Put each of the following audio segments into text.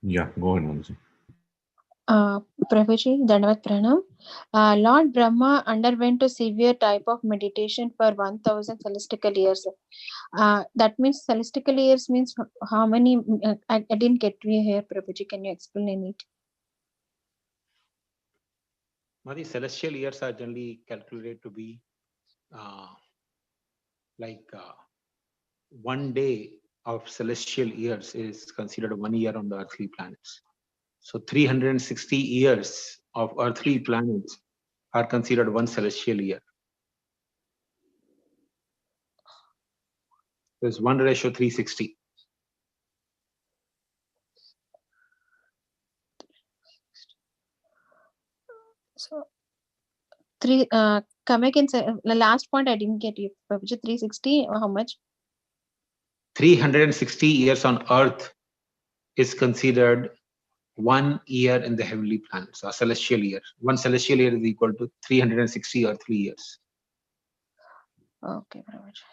Yeah, go ahead, Manasi. Prabhuji, Dandavat Pranam. Lord Brahma underwent a severe type of meditation for 1000 celestial years. That means celestial years means how many? I didn't get you here, Prabhuji. Can you explain it? The celestial years are generally calculated to be like 1 day of celestial years is considered 1 year on the earthly planets. So 360 years of earthly planets are considered one celestial year. There's 1:360. So three. Come again. The last point I didn't get you, Prabhuji. 360. How much? 360 years on Earth is considered 1 year in the heavenly planets, a celestial year. One celestial year is equal to 360 earthly years. Okay, Prabhuji.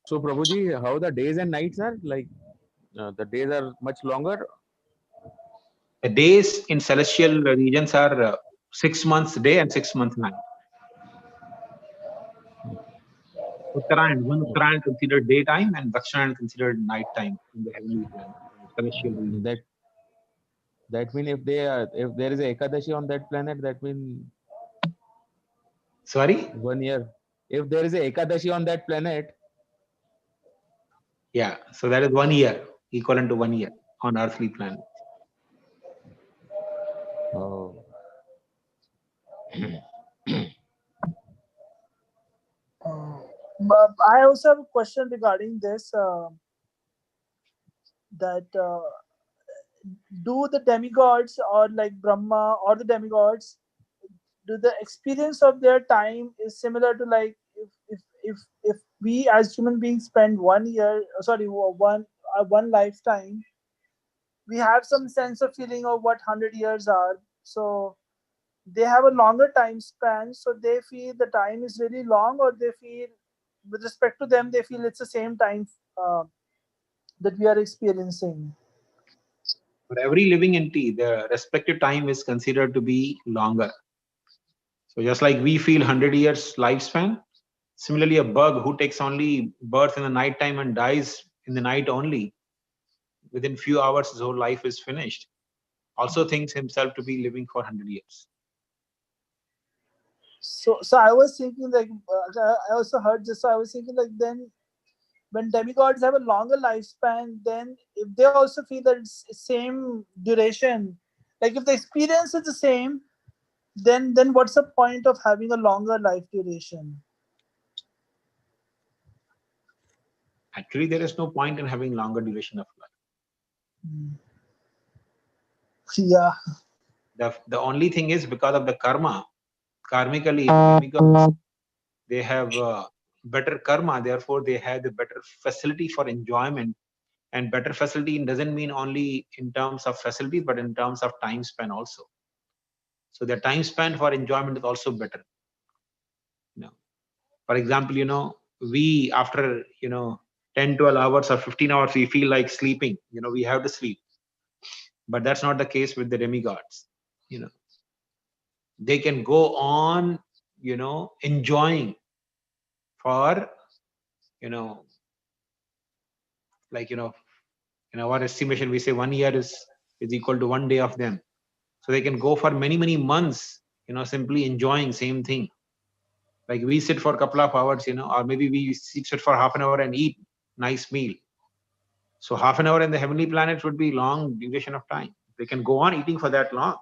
So Prabhuji, how the days and nights are like? The days are much longer. The days in celestial regions are 6 months day and 6 months night. Uttarayan, one Uttarayan considered daytime and Dakshinayan considered nighttime in the heavenly planet, celestial region. That mean if there is a Ekadashi on that planet, that means Sorry? 1 year. If there is a Ekadashi on that planet, yeah, so that is 1 year, equivalent to 1 year on earthly planet. Oh. But I also have a question regarding this. That do the demigods or like Brahma or the demigods, do the experience of their time is similar to like if we as human beings spend 1 year, sorry, one lifetime, we have some sense of feeling of what 100 years are. So they have a longer time span, so they feel the time is really long, or they feel with respect to them they feel it's the same time that we are experiencing. For every living entity, the respective time is considered to be longer. So just like we feel 100 years lifespan, similarly a bug who takes only birth in the night time and dies in the night only, within few hours his whole life is finished, also thinks himself to be living for 100 years. So I was thinking like I also heard this. So I was thinking like then when demigods have a longer lifespan, then if they also feel that it's same duration, like if the experience is the same, then what's the point of having a longer life duration? Actually, there is no point in having longer duration of life. Yeah. The only thing is because of the karma, karmically, demigods, they have better karma, therefore they have the better facility for enjoyment. And better facility doesn't mean only in terms of facility, but in terms of time span also. So the time span for enjoyment is also better. For example, we after 10, 12 hours or 15 hours, we feel like sleeping. We have to sleep. But that's not the case with the demigods. They can go on, enjoying for, like, in our estimation, we say 1 year is equal to 1 day of them. So they can go for many, many months, simply enjoying same thing. Like we sit for a couple of hours, or maybe we sit for half an hour and eat nice meal. So half an hour in the heavenly planets would be long duration of time. They can go on eating for that long.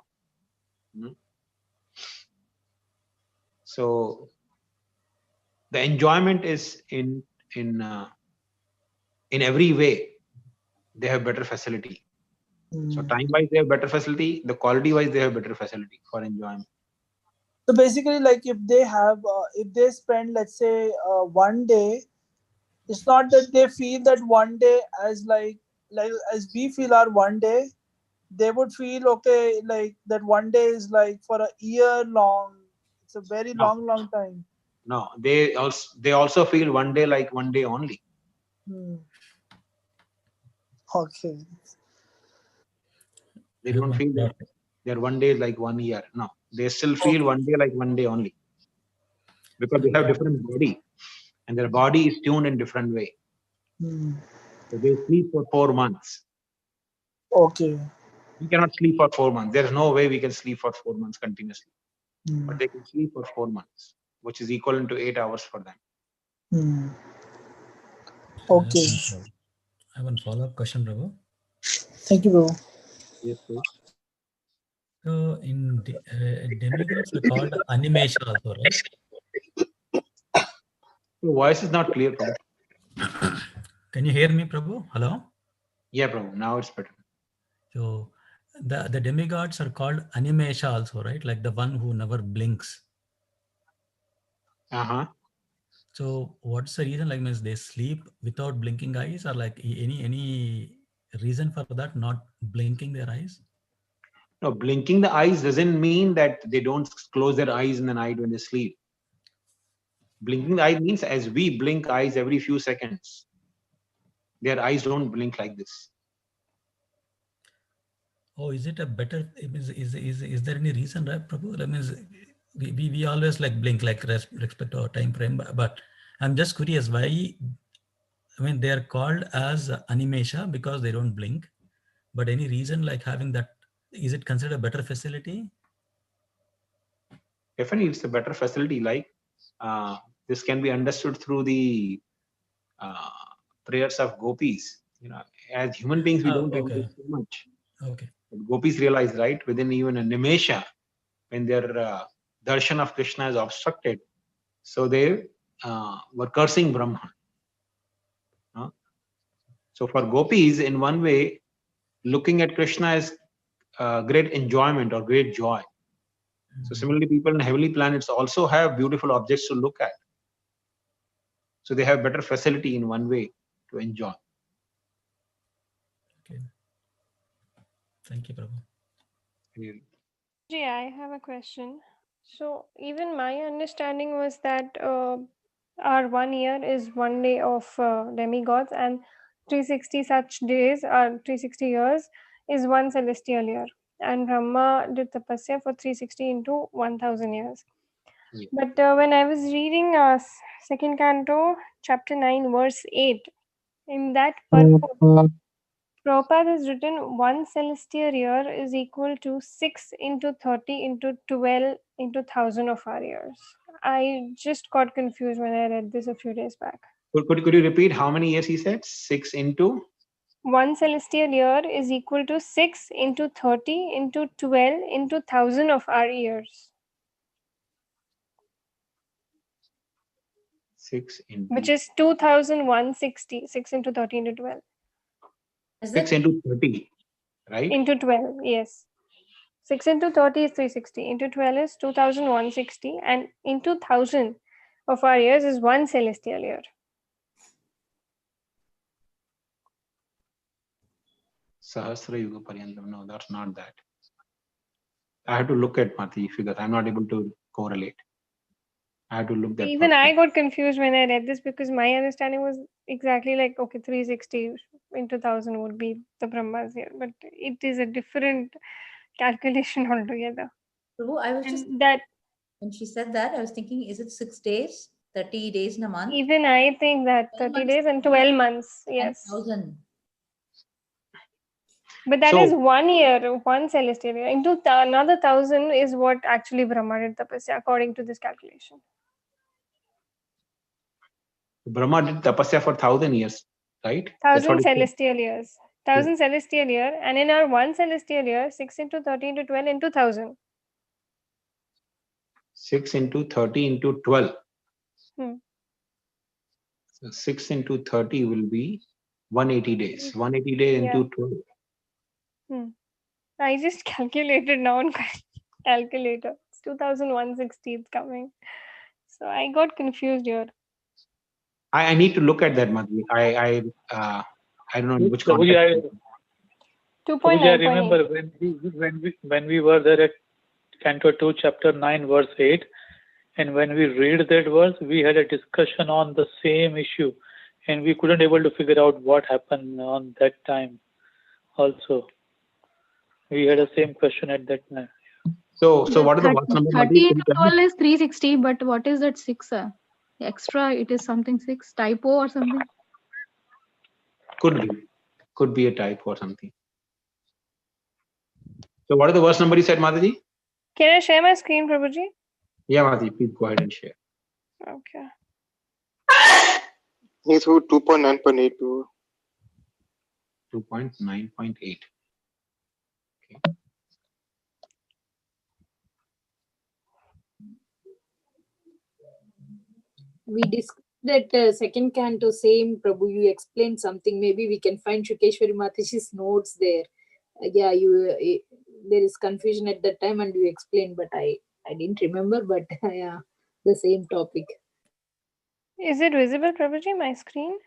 So the enjoyment is in every way. They have better facility. So time wise they have better facility. The quality wise they have better facility for enjoyment. So basically, like if they spend, let's say, 1 day, it's not that they feel that 1 day as like as we feel our 1 day. They would feel okay, like that 1 day is like for a year long. It's a very long time. No, they also feel 1 day like 1 day only. Okay. They don't feel that their one day is like 1 year. No, they still feel Okay. 1 day like 1 day only, because they have different body, and their body is tuned in different way. Hmm. So they sleep for 4 months. Okay. We cannot sleep for 4 months. There is no way we can sleep for 4 months continuously. Hmm. But they can sleep for 4 months, which is equivalent to 8 hours for them. Hmm. Okay. I have one follow-up question, Prabhu. Thank you, bro. Yes, please. So in demigods are called animesha also, right? Your voice is not clear, Prabhu. Can you hear me, Prabhu? Hello? Yeah, Prabhu. Now it's better. So the demigods are called animesha also, right? Like the one who never blinks. Uh-huh. So what's the reason? Like, means they sleep without blinking eyes, or like any reason for that, not blinking their eyes? No, blinking the eyes doesn't mean that they don't close their eyes in the night when they sleep. Blinking the eye means as we blink eyes every few seconds, their eyes don't blink like this. Oh, is it a better? Is there any reason, right, Prabhu? That means we always like blink, like respect our time frame. But I'm just curious why. I mean, they are called as animesha because they don't blink. But any reason like having that? Is it considered a better facility? Definitely, it's a better facility. Like this can be understood through the prayers of gopis. You know, as human beings, we don't realize so much. Okay. But gopis realize, right, within even a nimesha, when their darshan of Krishna is obstructed, so they were cursing Brahma. So for gopis, in one way, looking at Krishna is great enjoyment or great joy. So similarly, people in heavenly planets also have beautiful objects to look at. So they have better facility in one way to enjoy. Okay. Thank you, Prabhu. Really. I have a question. So even my understanding was that our 1 year is 1 day of demigods, and 360 such days or 360 years is one celestial year. And Brahma did tapasya for 360 into 1000 years. Yeah. But when I was reading second canto, chapter 9, verse 8, in that purport, Prabhupada has written 1 celestial year is equal to 6 into 30 into 12 into 1000 of our years. I just got confused when I read this a few days back. Could you repeat how many years he said? 6 into? 1 celestial year is equal to 6 into 30 into 12 into 1000 of our years. 6 into? Which is 2160. 6 into 30 into 12. 6 into 30, right? Into 12, yes. 6 into 30 is 360. Into 12 is 2160. And into 1000 of our years is 1 celestial year. Sahasra Yuga Paryantam. No, that's not that. I have to look at Mati figures. I'm not able to correlate. I have to look that. Even I got confused when I read this because my understanding was exactly like, okay, 360 into 1000 would be the Brahma's year. But it is a different calculation altogether. Prabhu, I was just, And that when she said that, I was thinking, is it 6 days, 30 days in a month? even I think that 30 days and 12 months, yes. 1000. But that So- is 1 year, 1 celestial year. Into another 1000 is what actually Brahma did tapasya according to this calculation. Brahma did tapasya for 1000 years, right? That's 1000 what it says. celestial years. 1000 celestial year, and in our 1 celestial year, 6 into 30 into 12 into 1000. 6 into 30 into 12. Hmm. So 6 into 30 will be 180 days. 180 days Yeah. into 12. I just calculated now on calculator. It's 2160 it's coming. So I got confused here. I need to look at that, Madhvi. I don't know in which Prabhuji, context. 2.9. I remember when we were there at Canto 2, Chapter 9, verse 8, and when we read that verse, we had a discussion on the same issue, and we couldn't able to figure out what happened on that time also. We had the same question at that time. So what are the verse number? 30 into 12 is 360, but what is that 6? Extra, it is something 6, typo or something. Could be a type or something. So what are the verse number you said, Mataji? Can I share my screen, Prabhuji? Yeah, Mataji, please go ahead and share. Okay. It's 2.9.8. 2.9.8. We discussed that second canto, same Prabhu, you explained something. Maybe we can find Shukeshwari Mataji's notes there. Yeah, there is confusion at that time and you explained, but I didn't remember, but yeah, the same topic. Is it visible, Prabhuji, my screen?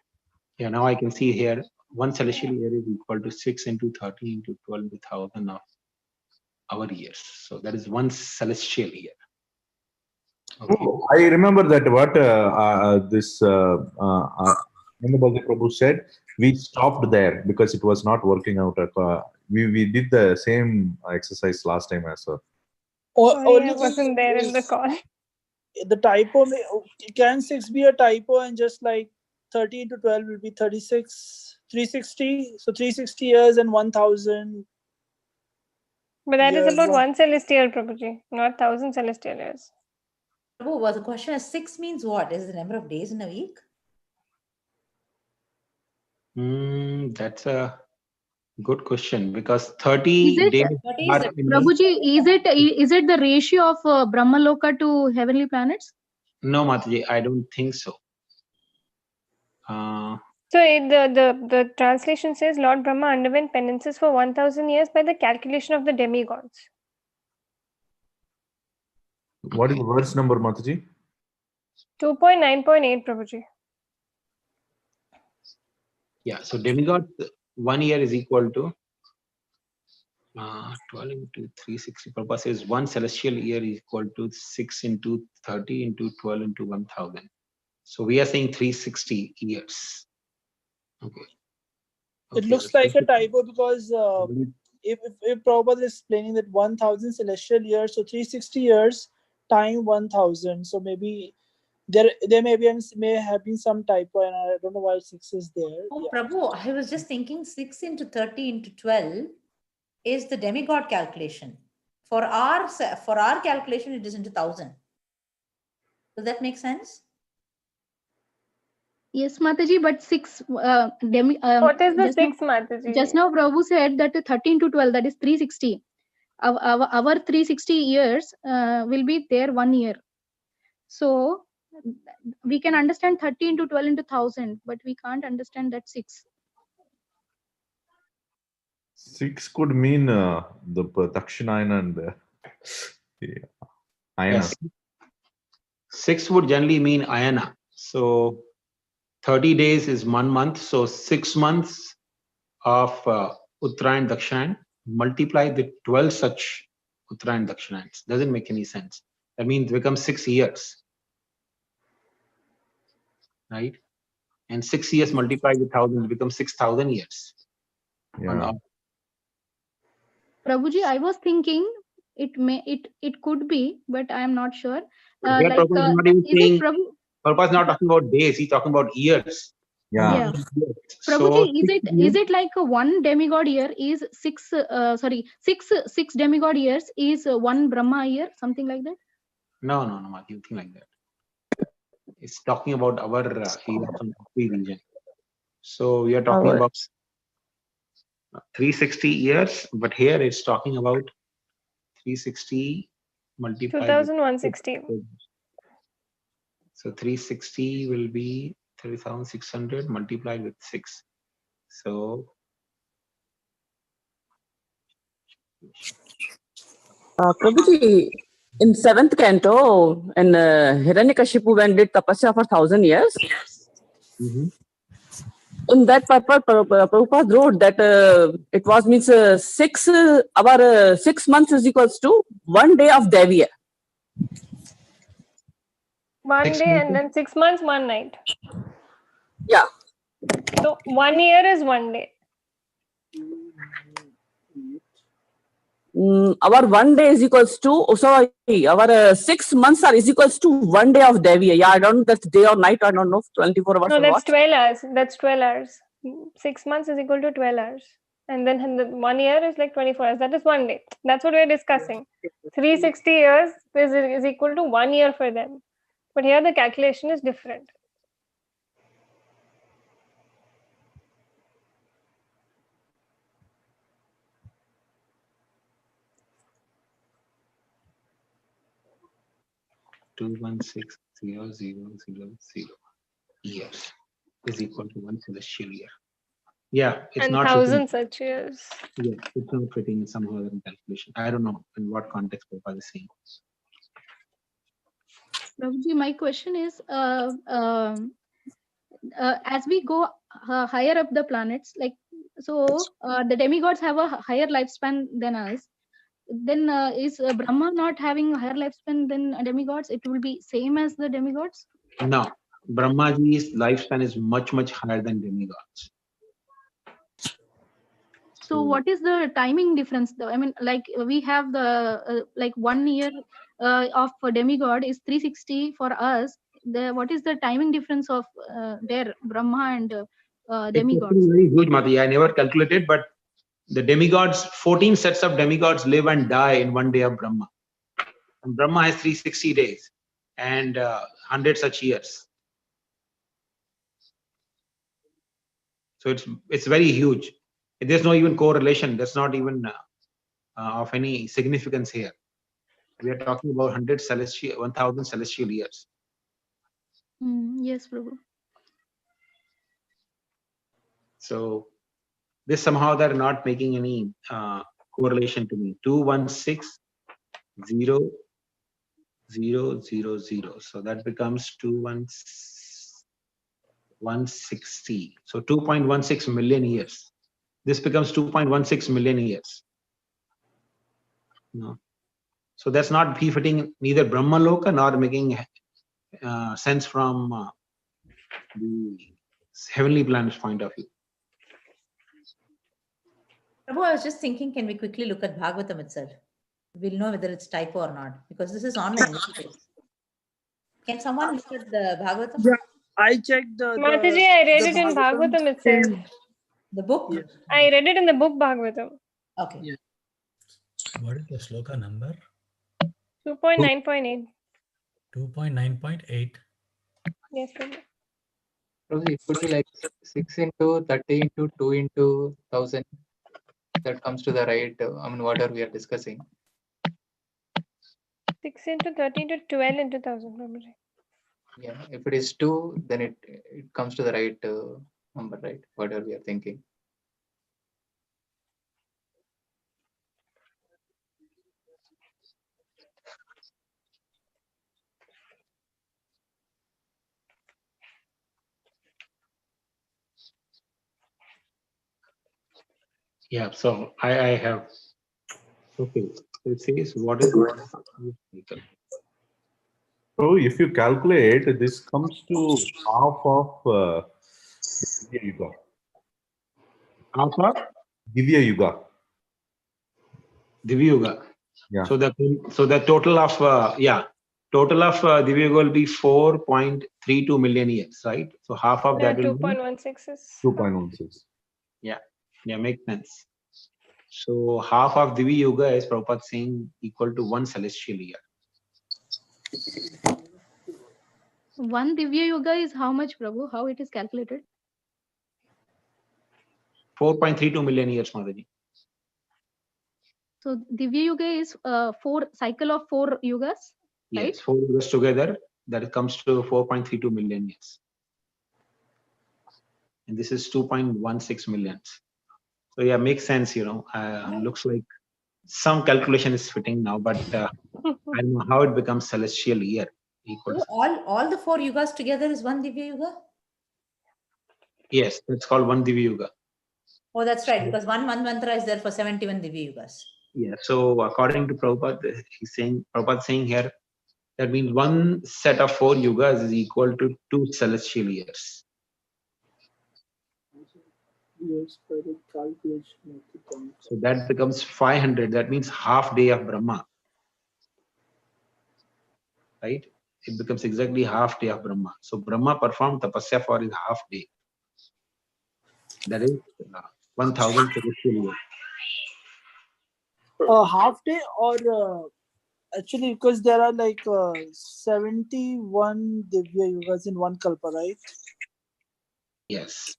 Yeah, now I can see here, one celestial year is equal to 6 into 30 into 12 into 1000 of our years. So that is one celestial year. Okay. Oh, I remember that what this Nandabhaji Prabhu said, we stopped there because it was not working out. We did the same exercise last time as well. Sorry, Only I wasn't there in the call. The typo can 6 be a typo, and just like 30 into 12 will be 36, 360. So 360 years and 1000. But that is years. about one celestial, Prabhuji, not 1000 celestial years. Prabhu, was the question is 6 means what? Is the number of days in a week? That's a good question, because 30 Is it, days. Prabhuji, is it the ratio of Brahmaloka to heavenly planets? No, Mataji, I don't think so. So the translation says Lord Brahma underwent penances for 1000 years by the calculation of the demigods. What is the verse number, Mataji? 2.9.8, Prabhuji. Yeah, so demigod 1 year is equal to 12 into 360. Prabhupada says one celestial year is equal to 6 into 30 into 12 into 1000. So we are saying 360 years. Okay. It looks like a typo because if Prabhupada is explaining that 1000 celestial years, so 360 years time 1000. So maybe there may have been some typo, and I don't know why 6 is there. Oh, yeah. Prabhu, I was just thinking 6 into 30 into 12 is the demigod calculation. For our calculation, it is into 1000. Does that make sense? Yes, Mataji, but 6 what is the 6, Mataji? Just now Prabhu said that 13 to 12, that is 360. Our 360 years will be there 1 year. So we can understand 30 into 12 into 1000, but we can't understand that 6. 6 could mean the Dakshinayana and the Ayana. Yes. 6 would generally mean Ayana. So 30 days is 1 month. So 6 months of Uttarayan Dakshinan multiplied with 12 such Uttarayan Dakshinans. Doesn't make any sense. That means it becomes 6 years. Right? And 6 years multiplied with 1000 becomes 6,000 years. Yeah. Prabhuji, I was thinking it could be, but I am not sure. Prabhupada's not talking about days, he's talking about years. Yeah. Prabhuji, is it like one demigod year is 6 demigod years is 1 Brahma year, something like that? No, nothing like that. It's talking about our region. So we are talking about 360 years, but here it's talking about 360 multiplied 2160. So 360 will be 3,600 multiplied with 6. So Prabhuji, in 7th canto, and Hiranyakashipu when did tapasya for 1000 years. In that paper, Prabhupada wrote that it was means 6 months is equals to 1 day of Devya. 1 day and then 6 months, 1 night. Yeah. So 1 year is 1 day. our 1 day is equals to, our 6 months are is equals to 1 day of Devi. Yeah, I don't know that's day or night. I don't know, 24 hours No, or that's what. 12 hours. That's 12 hours. 6 months is equal to 12 hours. And then 1 year is like 24 hours. That is 1 day. That's what we're discussing. 360 years is equal to 1 year for them. But here the calculation is different. Two 160,000 years is equal to 1 celestial year. Yeah, it's And not 1,000 such years. Yeah, it's not fitting in some other calculation. I don't know in what context Prabhupada is saying. Prabhuji, my question is, as we go higher up the planets, like, so the demigods have a higher lifespan than us. Then is Brahma not having a higher lifespan than demigods? It will be same as the demigods? No, Brahmaji's lifespan is much, much higher than demigods. So what is the timing difference though? I mean, like we have the like 1 year of a demigod is 360 for us. What is the timing difference of their Brahma and demigods? It's very huge, Mati. I never calculated, but the demigods, 14 sets of demigods live and die in 1 day of Brahma. And Brahma has 360 days and 100 such years. So it's very huge. There's no even correlation. That's not even of any significance here. We are talking about 1,000 celestial years. Yes, Prabhu. So this somehow they're not making any correlation to me. 216,000. So that becomes 160. So 2.16 million years. This becomes 2.16 million years. No. So that's not befitting neither Brahma Loka nor making sense from the heavenly planet's point of view. Prabhu, I was just thinking, can we quickly look at Bhagavatam itself? We'll know whether it's typo or not, because this is online. Can someone look at the Bhagavatam? Yeah, I checked the. Mataji, I read it in Bhagavatam itself. The book? Yeah. I read it in the book Bhagavatam. Okay. Yeah. What is the sloka number? 2.9.8. 2.9.8. Yes, Prabhu. Probably it could be like 6 into 30 into 2 into 1,000. That comes to the right, whatever we are discussing. 6 into 30 into 12 into 1,000, Prabhuji. Yeah, if it is 2, then it comes to the right number, right? Whatever we are thinking. Yeah, so I have. Okay, so it says what is it? So if you calculate, this comes to half of Divya Yuga. Half of Divya Yuga. Divya Yuga. Yeah. So the total of Divya Yuga will be 4.32 million years, right? So half of that will be 2.16 is. 2.16. Yeah, makes sense. So half of Divya Yuga is Prabhupada saying equal to 1 celestial year. 1 Divya Yuga is how much, Prabhu? How it is calculated? 4.32 million years, Mataji. So Divya Yuga is 4 cycle of 4 yugas, right? Yes, 4 yugas together, that comes to 4.32 million years. And this is 2.16 million. So yeah, makes sense, looks like some calculation is fitting now, but I don't know how it becomes celestial year. Equal. All the 4 yugas together is 1 Divya Yuga? Yes, it's called 1 Divya Yuga. Oh, that's right, because 1 mantra is there for 71 Divya Yugas. Yeah, so according to Prabhupada, Prabhupada saying here, that means 1 set of 4 yugas is equal to 2 celestial years. years by the calculation of the time. So that becomes 500. That means half day of Brahma. Right? It becomes exactly half day of Brahma. So Brahma performed tapasya for his half day. That is 1000 celestial years. Half day or actually because there are like 71 Divya Yugas in one Kalpa, right? Yes.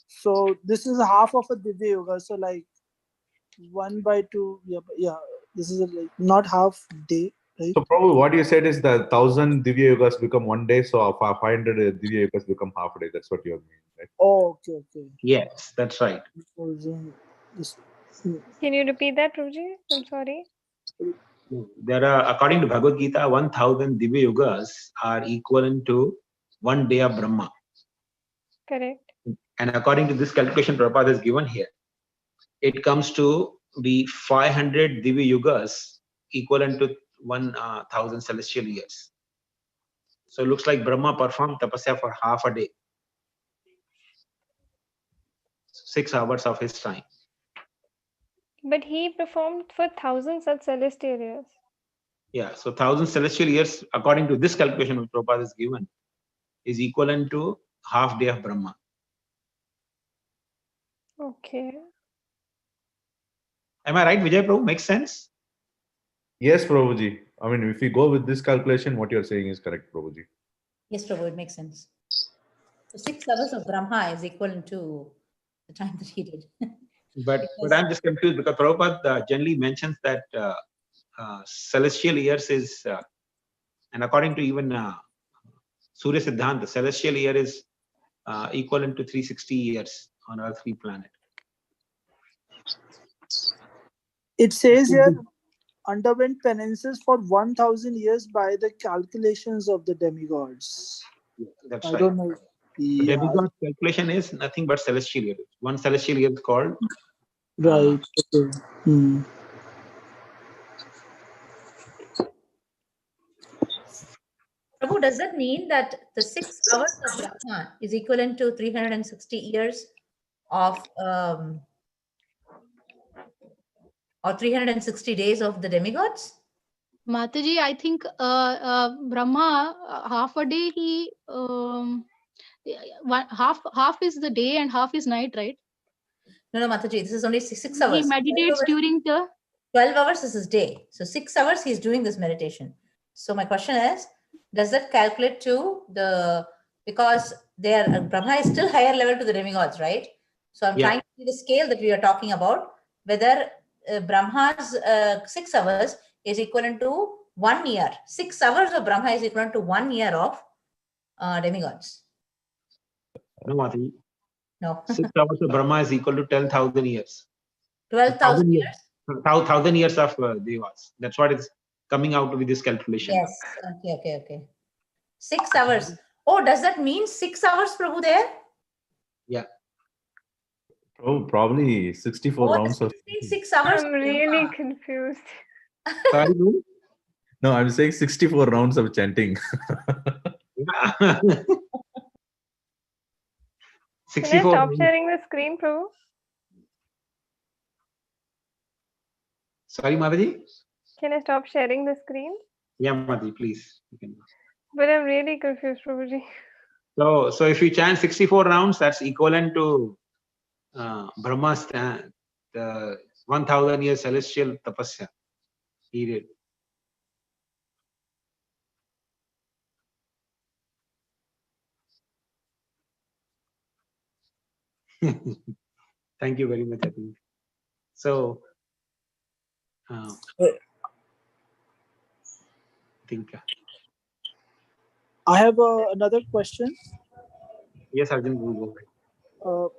So this is half of a Divya Yuga. So like 1/2. Yeah. This is like not half day, right? So probably what you said is the 1000 Divya Yugas become one day, so 500 Divya Yugas become half a day. That's what you mean, right? Oh, okay. Yes, that's right. Can you repeat that, Prabhuji? I'm sorry. There are, according to Bhagavad Gita, 1000 Divya Yugas are equivalent to 1 day of Brahma. Correct. And according to this calculation Prabhupada is given here, it comes to be 500 Divya Yugas equivalent to 1000 celestial years. So it looks like Brahma performed tapasya for half a day. 6 hours of his time. But he performed for thousands of celestial years. Yeah, so 1000 celestial years, according to this calculation which Prabhupada is given, is equivalent to half day of Brahma. Okay. Am I right, Vijay Prabhu? Makes sense? Yes, Prabhuji. I mean, if we go with this calculation, what you're saying is correct, Prabhuji. Yes, Prabhu, it makes sense. So 6 hours of Brahma is equivalent to the time that he did. But I'm just confused because Prabhupada generally mentions that celestial years is, and according to even Surya Siddhanta, celestial year is equivalent to 360 years on earthly planet. It says here underwent penances for 1000 years by the calculations of the demigods. Yeah, that's I right. don't know. The demigod calculation is nothing but celestial year. One celestial year is called. Right. Okay. Prabhu, does that mean that the 6 hours of Brahma is equivalent to 360 years of or 360 days of the demigods? Mataji, I think Brahma half a day half is the day and half is night, right? No, Mataji, this is only 6 hours. He meditates during the 12 hours is his day. So 6 hours he's doing this meditation. So my question is, does that calculate to the, because Brahma is still higher level to the demigods, right? So I'm trying to see the scale that we are talking about, whether Brahma's 6 hours is equivalent to 1 year. 6 hours of Brahma is equivalent to 1 year of demigods. No, Mataji. No. 6 hours of Brahma is equal to 10,000 years. 12,000 years? 1,000 years of Devas. That's what is coming out with this calculation. Yes. Okay. 6 hours. Oh, does that mean 6 hours, Prabhu, there? Yeah. Oh, probably 64 rounds of. 6 hours. I'm really confused. Sorry, No, I'm saying 64 rounds of chanting. Can I stop sharing the screen, Prabhu? Sorry, Mataji? Can I stop sharing the screen? Yeah, Mataji, please. You can. But I'm really confused, Prabhuji. So if you chant 64 rounds, that's equivalent to Brahma's the 1,000 year celestial tapasya he did. Thank you very much, I think. So, I think. I have another question. Yes, Arjun, go ahead.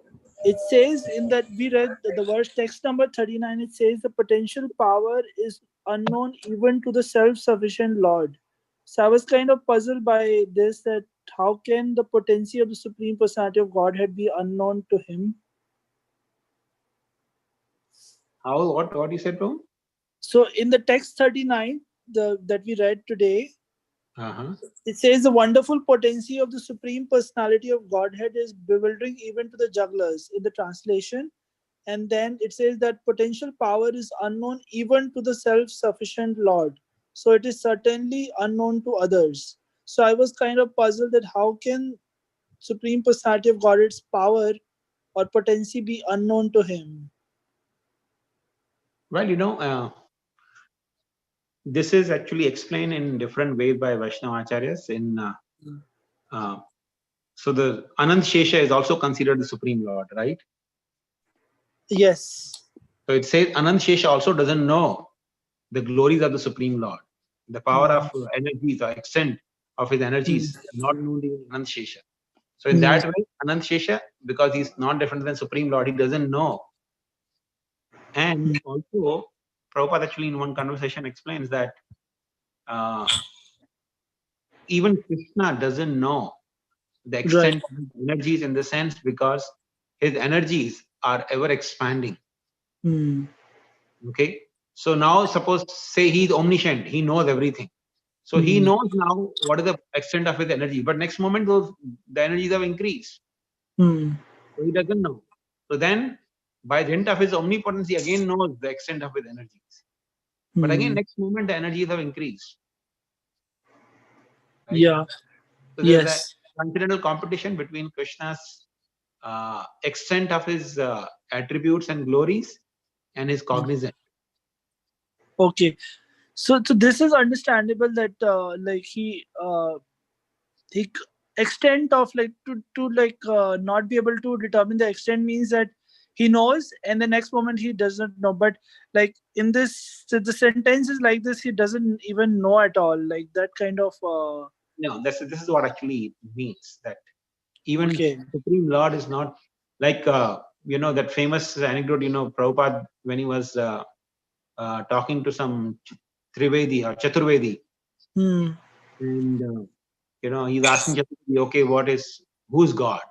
It says in that we read the verse text number 39, it says the potential power is unknown even to the self-sufficient Lord. So I was kind of puzzled by this, that how can the potency of the Supreme Personality of Godhead be unknown to him? How? What you said, Prabhu? So in the text 39 that we read today, It says the wonderful potency of the Supreme Personality of Godhead is bewildering even to the jugglers in the translation. And then it says that potential power is unknown even to the self-sufficient Lord. So it is certainly unknown to others. So I was kind of puzzled that how can Supreme Personality of Godhead's power or potency be unknown to him? Well, this is actually explained in different ways by Vaishnava Acharyas. So the Anant Shesha is also considered the Supreme Lord, right? Yes. So it says Anant Shesha also doesn't know the glories of the Supreme Lord. The power of energies, the extent of his energies, not known to Anant Shesha. So in that way, Anant Shesha, because he's not different than Supreme Lord, he doesn't know. And also, Prabhupada actually in one conversation explains that even Krishna doesn't know the extent of his energies in the sense because his energies are ever expanding. Okay. So now suppose say he's omniscient, he knows everything. So he knows now what is the extent of his energy, but next moment the energies have increased. So he doesn't know. So then by the hint of his omnipotence, he again knows the extent of his energies. But again, next moment the energies have increased. Right? Yeah. So there's a continental competition between Krishna's extent of his attributes and glories and his cognizance. Okay. So this is understandable that like he extent of like to like not be able to determine the extent means that he knows and the next moment he doesn't know, but like in this the sentence is like this, he doesn't even know at all, like that kind of No, this is what actually means, that even Supreme Lord is not like that famous anecdote, Prabhupada when he was talking to some Trivedi or Chaturvedi, and he's asking Chaturvedi, okay, who's God?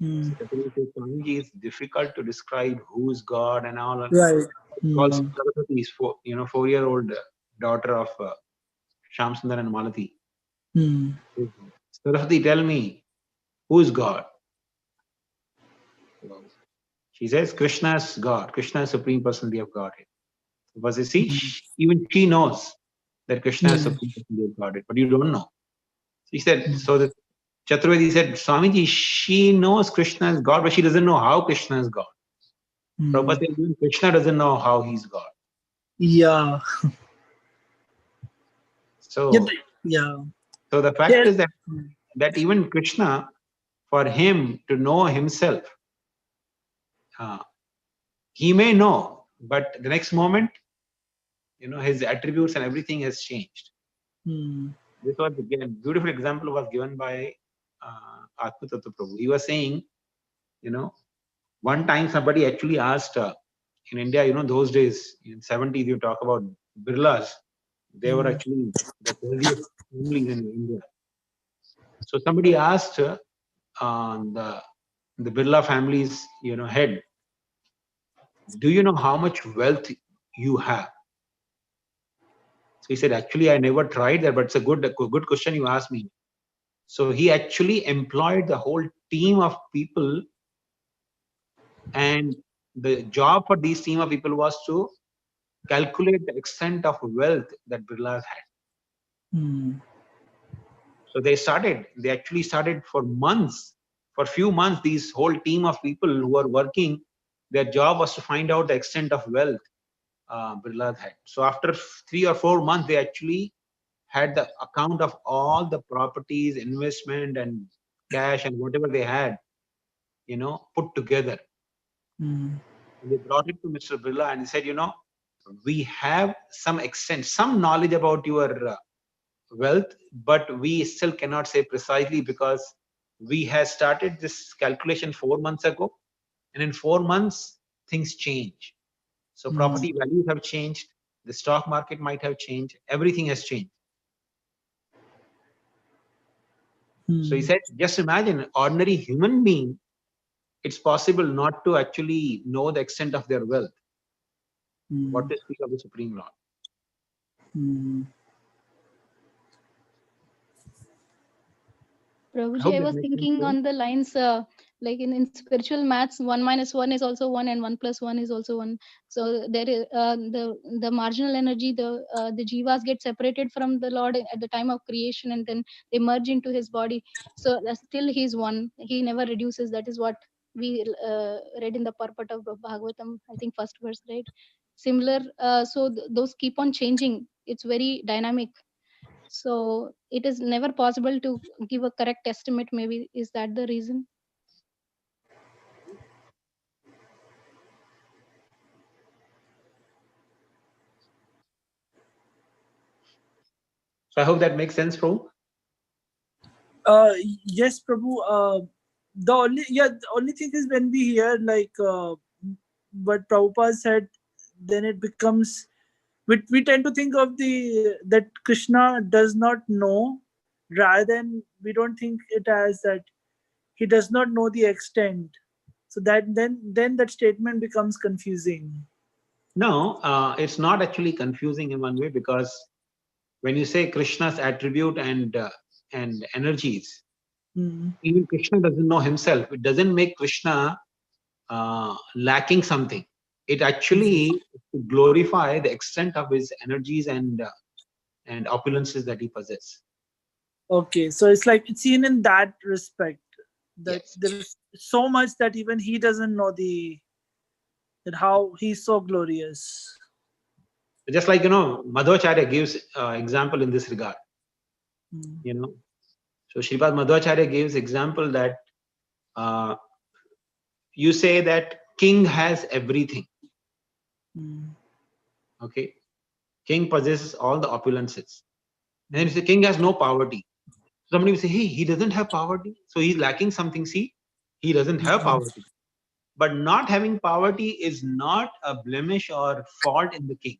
So Chaturvedi says, Swamiji, it's difficult to describe who's God and all. Right. Calls Saraswati is 4-year-old daughter of Shyam Sundar and Malati. Saraswati, tell me, who's God? She says Krishna is God. Krishna is Supreme Personality of Godhead. Because you see, even she knows that Krishna is Supreme Personality of Godhead, but you don't know. She said, so the Chaturvedi said, Swamiji, she knows Krishna is God, but she doesn't know how Krishna is God. Prabhupada said, even Krishna doesn't know how he's God. Yeah. So, so the fact is that even Krishna, for him to know himself, he may know, but the next moment, his attributes and everything has changed. This was again a beautiful example was given by Atma Tattva Prabhu. He was saying, one time somebody actually asked in India, those days in 70s, you talk about Birlas, they were actually the wealthiest families in India. So somebody asked the Birla family's head, do you know how much wealth you have? So he said, actually, I never tried that, but it's a good question you asked me. So he actually employed the whole team of people, and the job for these team of people was to calculate the extent of wealth that Birlas had. So they actually started for months. For a few months, these whole team of people who were working, their job was to find out the extent of wealth Birlas had. So after 3 or 4 months, they actually had the account of all the properties, investment and cash and whatever they had, put together. They brought it to Mr. Birla and he said, we have some extent, some knowledge about your wealth, but we still cannot say precisely because we had started this calculation 4 months ago, and in 4 months things change. So property values have changed, the stock market might have changed, everything has changed. So he said, just imagine ordinary human being, it's possible not to actually know the extent of their wealth. What to speak of the Supreme Lord? Prabhuji, hope I that was makes sense, thinking Prabhu. on the lines like in spiritual maths, 1 minus 1 is also 1 and 1 plus 1 is also 1. So there is the marginal energy, the jivas get separated from the Lord at the time of creation and then they merge into his body. So still he's one. He never reduces. That is what we read in the purport of Bhagavatam, I think first verse, right? Similar. So those keep on changing. It's very dynamic. So it is never possible to give a correct estimate. Maybe is that the reason? So I hope that makes sense, Prabhu. Yes, Prabhu. The only thing is when we hear like what Prabhupada said, then it becomes we tend to think of that Krishna does not know, rather than we don't think it as that he does not know the extent. So that then that statement becomes confusing. No, it's not actually confusing in one way, because when you say Krishna's attribute and energies, even Krishna doesn't know himself. It doesn't make Krishna lacking something. It actually to glorify the extent of his energies and opulences that he possesses. Okay, so it's like it's seen in that respect that Yes. there is so much that even he doesn't know that how he's so glorious. Just like, Madhvacharya gives example in this regard. So Sripad Madhvacharya gives example that you say that king has everything. Okay, king possesses all the opulences. Then you say king has no poverty. Somebody will say, hey, he doesn't have poverty, so he's lacking something. See, he doesn't have poverty. But not having poverty is not a blemish or fault in the king.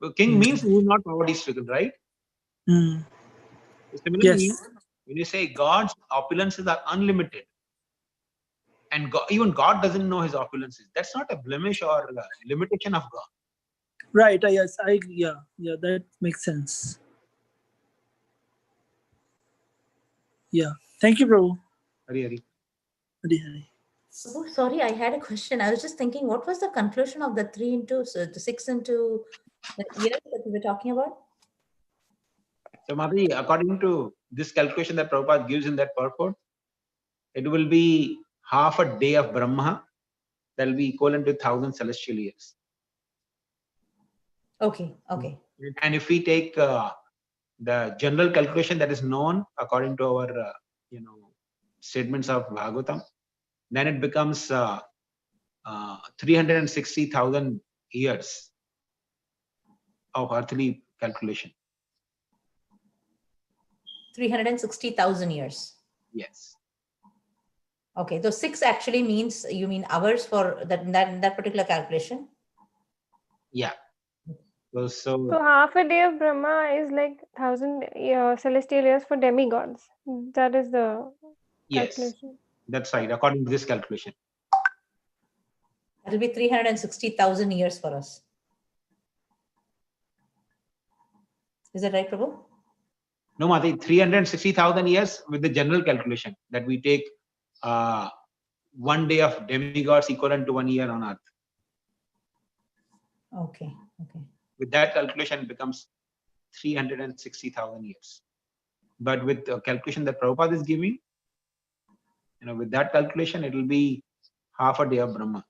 So king means he is not poverty stricken, right? Similarly, Yes. when you say God's opulences are unlimited, and even God doesn't know his opulences, that's not a blemish or a limitation of God. Right. Yes. Yeah. That makes sense. Yeah. Thank you, Prabhu. Hari Hari. Hari. Oh, sorry, I had a question. I was just thinking, what was the conclusion of the 6 into the years that we were talking about? So, Madhi, according to this calculation that Prabhupada gives in that purport, it will be half a day of Brahma. That will be equivalent to 1,000 celestial years. Okay. And if we take the general calculation that is known according to our, statements of Bhagavatam, then it becomes 360,000 years of earthly calculation. 360,000 years. Yes. Okay, so 6 actually means, you mean hours for that particular calculation? Yeah. So half a day of Brahma is like 1,000 celestial years for demigods. That is the calculation. That's right, according to this calculation. That will be 360,000 years for us. Is that right, Prabhu? No, Mati, 360,000 years with the general calculation that we take 1 day of demigods equivalent to 1 year on earth. Okay. With that calculation, it becomes 360,000 years. But with the calculation that Prabhupada is giving, with that calculation, it will be half a day of Brahma.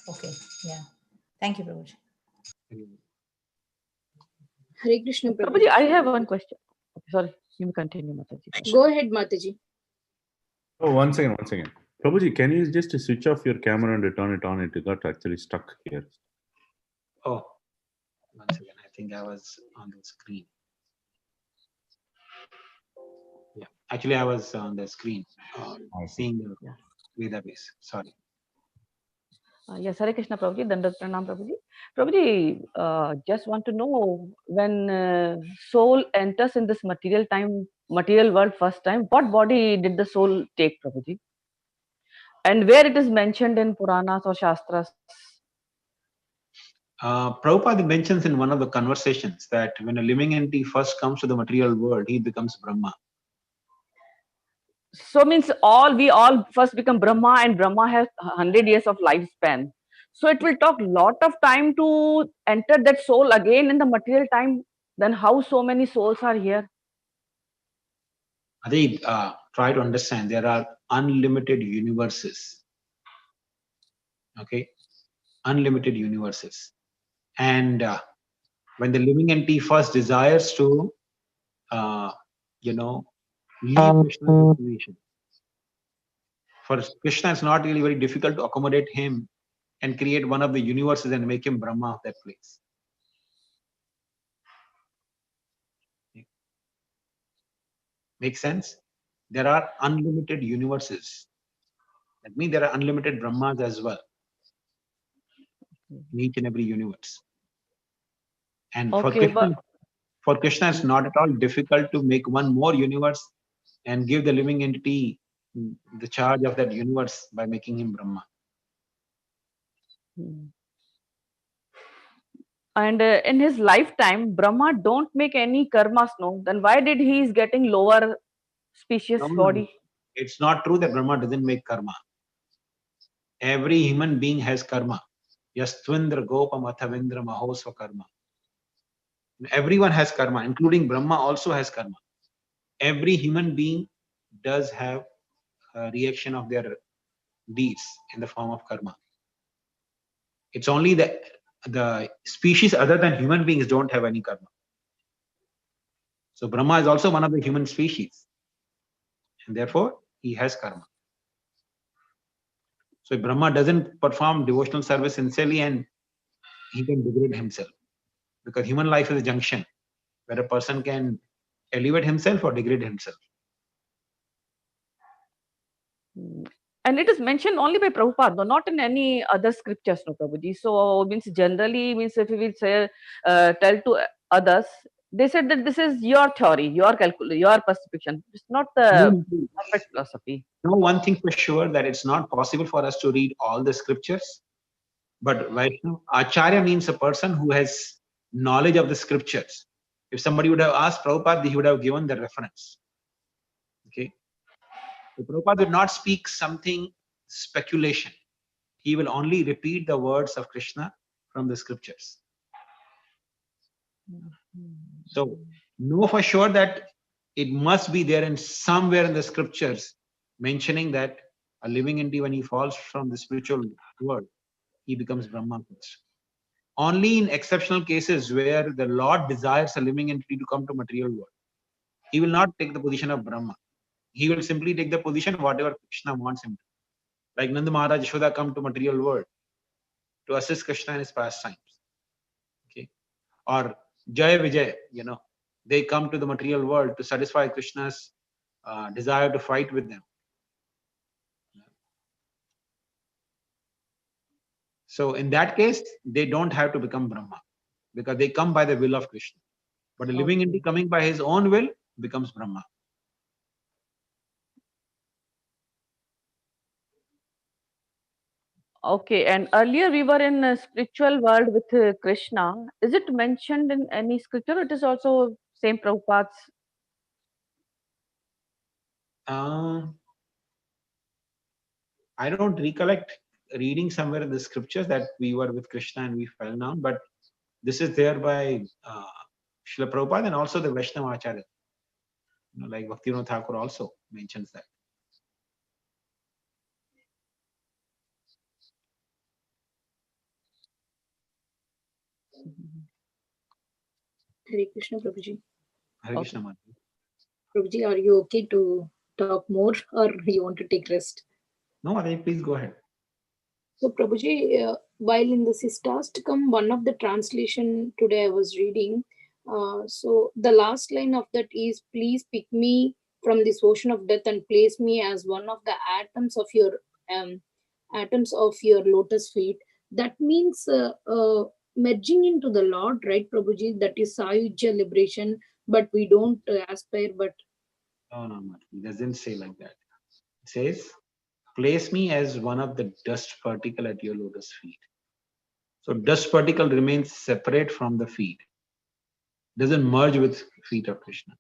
Okay, yeah. Thank you, Prabhuji. Hare Krishna, Prabhuji, I have one question. Sorry, you may continue, Mataji. Go ahead, Mataji. Oh, one second. Prabhuji, can you just switch off your camera and turn it on? It got actually stuck here. Oh, once again, I think I was on the screen. Yeah, actually, I was on the screen seeing the Veda base. Sorry. Yes, Hare Krishna, Prabhuji. Dandavat Pranam, Prabhuji. Prabhuji, just want to know, when soul enters in this material world first time, what body did the soul take, Prabhuji? And where it is mentioned in Puranas or Shastras? Prabhupada mentions in one of the conversations that when a living entity first comes to the material world, he becomes Brahma. So means we all first become Brahma, and Brahma has 100 years of lifespan. So it will take lot of time to enter that soul again in the material time. Then how so many souls are here? Adi, try to understand, there are unlimited universes. Okay, unlimited universes. And when the living entity first desires to, leave Krishna's destination, for Krishna, it's not really very difficult to accommodate him and create one of the universes and make him Brahma of that place. Make sense? There are unlimited universes. That means there are unlimited Brahmas as well in each and every universe. And Okay, for Krishna, it's not at all difficult to make one more universe and give the living entity the charge of that universe by making him Brahma. And in his lifetime, Brahma don't make any karmas, no? Then why did he is getting lower species body? It's not true that Brahma doesn't make karma. Every human being has karma. Yastvindra Gopam Athavindra Mahosva karma. Everyone has karma, including Brahma also has karma. Every human being does have a reaction of their deeds in the form of karma. It's only the species other than human beings don't have any karma. So Brahma is also one of the human species, and therefore he has karma. So if Brahma doesn't perform devotional service sincerely, and he can degrade himself, because human life is a junction where a person can elevate himself or degrade himself. And it is mentioned only by Prabhupada, no, not in any other scriptures, no, Prabhuji. So means generally means if we will say tell to others, they said that this is your theory, your perception. It's not the perfect philosophy. No, one thing for sure, that it's not possible for us to read all the scriptures. But Vaishnav, Acharya means a person who has knowledge of the scriptures. If somebody would have asked Prabhupada, he would have given the reference. Okay. So Prabhupada would not speak something speculation. He will only repeat the words of Krishna from the scriptures. So know for sure that it must be there in somewhere in the scriptures mentioning that a living entity, when he falls from the spiritual world, he becomes Brahma. Only in exceptional cases where the Lord desires a living entity to come to material world, he will not take the position of Brahma. He will simply take the position whatever Krishna wants him to. Like Nanda Maharaj Yashoda come to material world to assist Krishna in his pastimes. Okay. Or Jaya Vijay, they come to the material world to satisfy Krishna's desire to fight with them. So in that case, they don't have to become Brahma, because they come by the will of Krishna. But a living entity coming by his own will becomes Brahma. Okay, and earlier we were in a spiritual world with Krishna. Is it mentioned in any scripture? It is also same Prabhupada's. I don't recollect reading somewhere in the scriptures that we were with Krishna and we fell down, but this is there by Srila Prabhupada and also the Vaishnava Acharya. Like Bhaktivinoda Thakur also mentions that. Hare Krishna, Prabhuji. Hare Krishna, Mataji. Prabhuji, are you okay to talk more or you want to take rest? No, Mataji, please go ahead. So Prabhuji, while in the Sistastakam, one of the translation today I was reading, so the last line of that is, please pick me from this ocean of death and place me as one of the atoms of your lotus feet. That means merging into the Lord, right, Prabhuji? That is Sayujya liberation, but we don't aspire, but... No, it doesn't say like that. It says, place me as one of the dust particle at your lotus feet. So dust particle remains separate from the feet. Doesn't merge with feet of Krishna.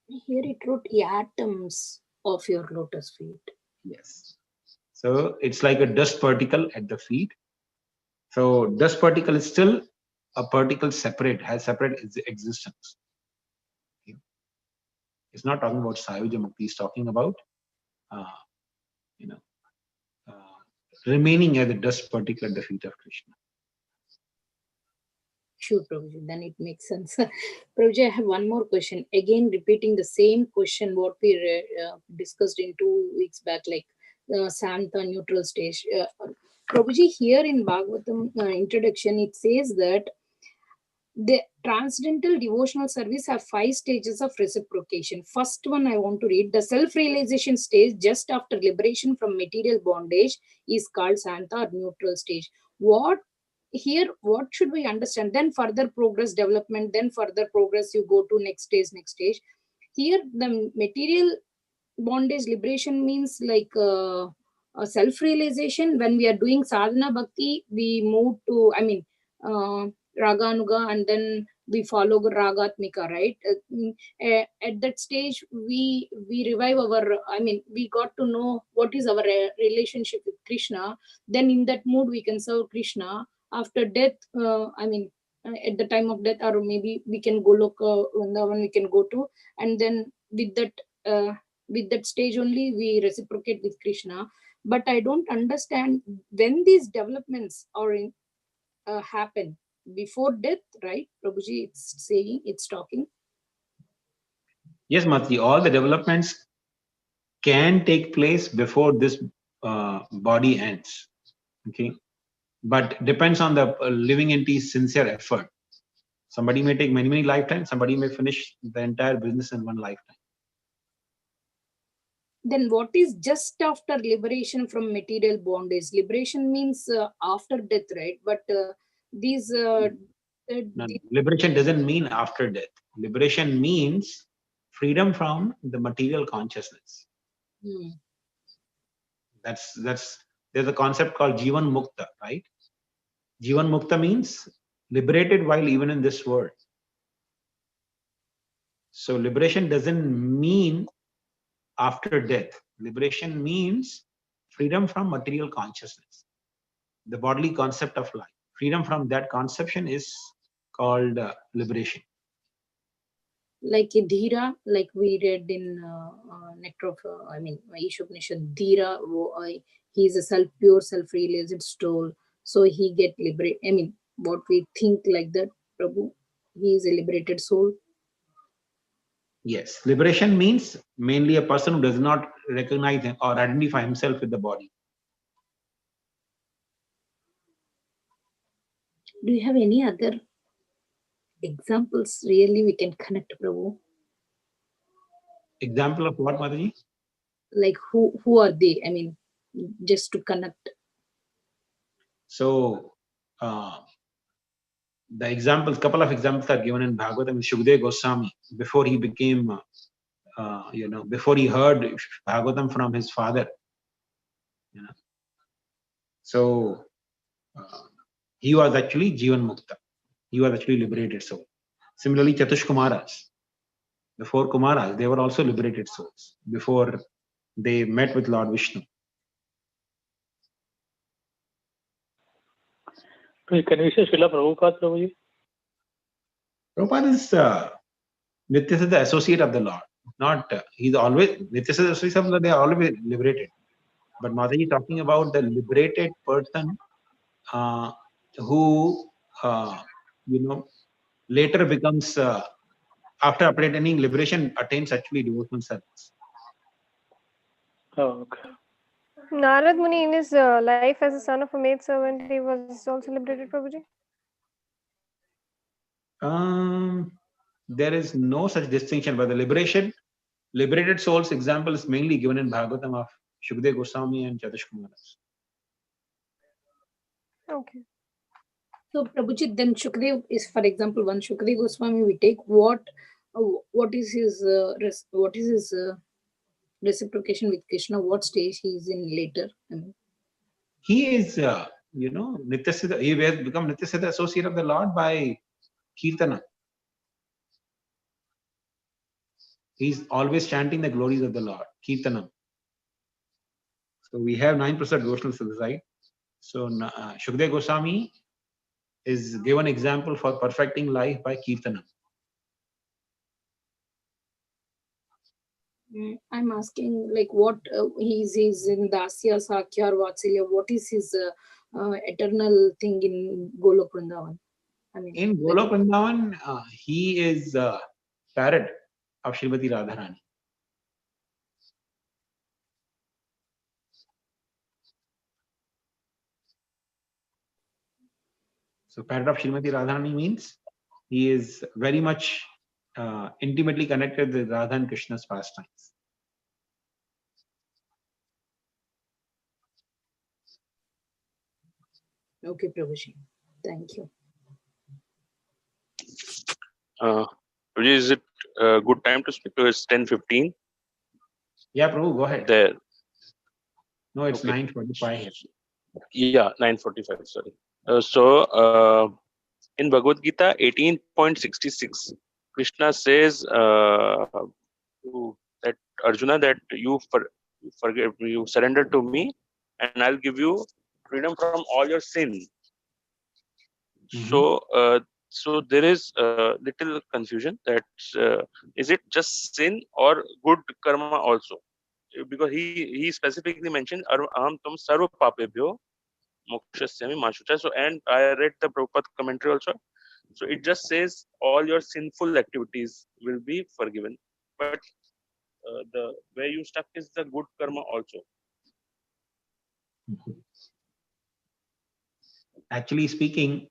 Here it wrote atoms of your lotus feet. Yes. So it's like a dust particle at the feet. So dust particle is still a particle separate, has separate existence. Okay. It's not talking about Sayuja Mukti, it's talking about remaining as a dust particle at the feet of Krishna. Sure, Prabhuji, then it makes sense. Prabhuji, I have one more question. Again, repeating the same question what we discussed in 2 weeks back, like Santa neutral stage. Prabhuji, here in Bhagavatam introduction, it says that the transcendental devotional service have 5 stages of reciprocation. First one I want to read. The self-realization stage just after liberation from material bondage is called Santa or neutral stage. What should we understand? Then further progress, development, then further progress, you go to next stage. Here the material bondage liberation means like a self-realization. When we are doing sadhana bhakti, we move to, raganuga, and then we follow ragatmika, right? At that stage, we revive our, we got to know what is our relationship with Krishna. Then in that mood, we can serve Krishna. After death, at the time of death, or maybe we can go look Vrindavan, we can go to, and then with that stage only we reciprocate with Krishna. But I don't understand when these developments are happen before death, right? Prabhuji, it's talking. Yes, Mati, all the developments can take place before this body ends. Okay, but depends on the living entity's sincere effort. Somebody may take many lifetimes. Somebody may finish the entire business in one lifetime. Then what is just after liberation from material bondage? Liberation means after death, right? But these liberation doesn't mean after death. Liberation means freedom from the material consciousness. There's a concept called Jivan Mukta, right? Jivan Mukta means liberated while even in this world. So liberation doesn't mean after death. Liberation means freedom from material consciousness, the bodily concept of life. Freedom from that conception is called liberation. Like a dhira, like we read in Nectar of, Ishopanishad, dhira, he is a pure self-realized soul. So he get liberated. What we think like that, Prabhu, he is a liberated soul. Yes, liberation means mainly a person who does not recognize or identify himself with the body. Do you have any other examples really we can connect, Prabhu? Example of what, Mataji? Like who are they? Just to connect. So the examples, couple of examples are given in Bhagavatam. Shukdev Goswami, before he became, before he heard Bhagavatam from his father, so he was actually Jivan Mukta. He was actually liberated soul. Similarly, Chatush Kumaras, before Kumaras, they were also liberated souls before they met with Lord Vishnu. Can we say Srila Prabhupada, Prabhuji? Prabhupada is Nityasiddha, associate of the Lord. Not he's always Nityasiddha, associate of the Lord. They are always liberated. But Mataji is talking about the liberated person who later becomes after attaining liberation attains actually devotional service. Oh, okay. Narad Muni, in his life as a son of a maidservant, he was also liberated, Prabhuji? There is no such distinction, but the liberated souls example is mainly given in Bhagavatam of Shukdev Goswami and Chatush Kumaras. Okay. So Prabhuji, then Shukdev is, for example, one Shukdev Goswami we take. What is his reciprocation with Krishna? What stage he is in later? He is, Nityasiddha. He has become Nityasiddha, associate of the Lord by Kirtana. He's always chanting the glories of the Lord, Kirtanam. So we have 9% devotionals to the side. So Shukdev Goswami is given example for perfecting life by Kirtanam. I'm asking, like, what he's in Dasya, Sakya, or Vatsalya, what is his eternal thing in Golok Vrindavan? I mean, In Golok Vrindavan, he is parrot of Srimati Radharani. So parrot of Srimati Radharani means he is very much intimately connected with Radha and Krishna's pastimes. Okay, Prabhuji. Thank you. Is it a good time to speak? It's 10:15. Yeah, Prabhu, go ahead. There. No, it's Okay. 9:45 here. Yeah, 9:45. Sorry. In Bhagavad Gita 18.66, Krishna says that Arjuna, that you surrender to me, and I'll give you freedom from all your sin. So there is little confusion that is it just sin or good karma also? Because he specifically mentioned aham tum sarva papebhyo mokshasami mashucha. So, and I read the Prabhupada commentary also. So it just says all your sinful activities will be forgiven, but the where you stuck is the good karma also. Actually speaking,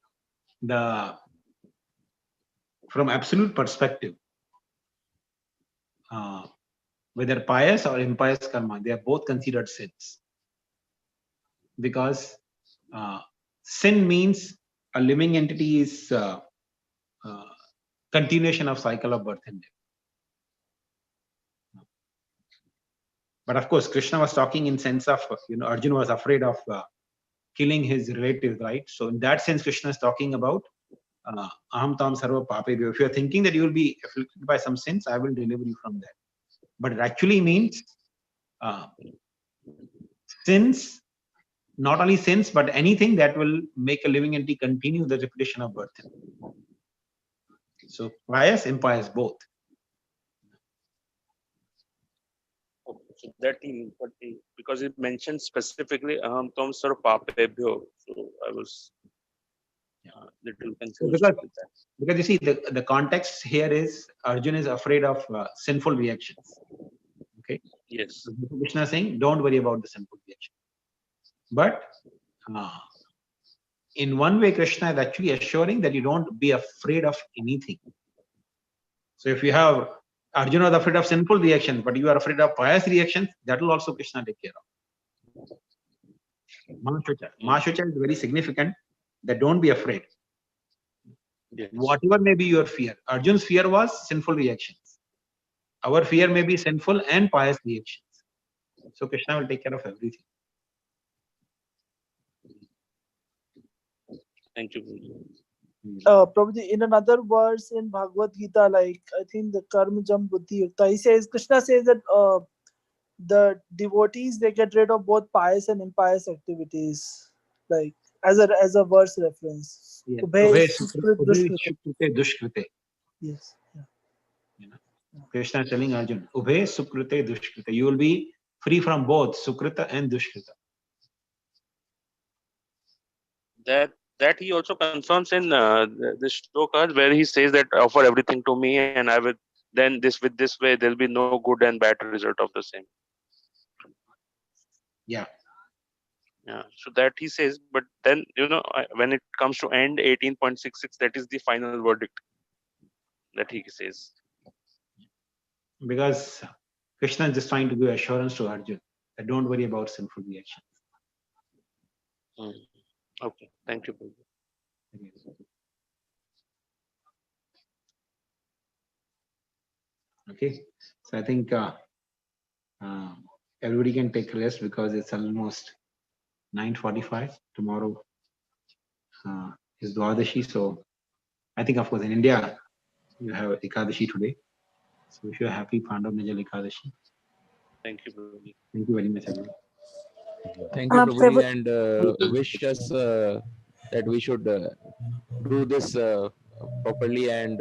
from absolute perspective, whether pious or impious karma, they are both considered sins. Because sin means a living entity is continuation of cycle of birth and death. But of course, Krishna was talking in sense of, Arjuna was afraid of killing his relatives, right? So in that sense, Krishna is talking about aham tam sarva papebhyo. If you are thinking that you will be afflicted by some sins, I will deliver you from that. But it actually means sins, not only sins, but anything that will make a living entity continue the repetition of birth. So pious, impious, both. So that because it mentions specifically aham tam sarva papebhyo. So I was little confused with that. Because you see, the context here is Arjuna is afraid of sinful reactions. Okay. Yes. So Krishna is saying, don't worry about the sinful reaction. But in one way, Krishna is actually assuring that you don't be afraid of anything. So if you have Arjuna is afraid of sinful reactions, but you are afraid of pious reactions, that will also Krishna take care of. Mashucha is very significant, that don't be afraid. Yes. Whatever may be your fear. Arjuna's fear was sinful reactions. Our fear may be sinful and pious reactions. So Krishna will take care of everything. Thank you. Prabhuji, in another verse in Bhagavad Gita, like I think the Karma Jam Buddhi Yukta, Krishna says that the devotees, they get rid of both pious and impious activities, like as a verse reference. Yes. Yes. Yeah. Krishna is telling Arjuna, Ubhe Sukrute Dushkrite. You will be free from both Sukrita and Dushkrita. That he also confirms in the shlokas where he says that offer everything to me and I will then this way there will be no good and bad result of the same. Yeah. Yeah. So that he says, but then when it comes to end 18.66, that is the final verdict that he says. Because Krishna is just trying to give assurance to Arjuna that don't worry about sinful reactions. Okay, thank you. Okay, so I think everybody can take a rest because it's almost 9:45. Tomorrow is Dwadashi, so I think of course in India you have Ekadashi today. So wish you a happy Pandav Nijal Ekadashi. Thank you, Prabhuji. Thank you very much, everyone. Thank you, Prabhuji, and wish us that we should do this properly and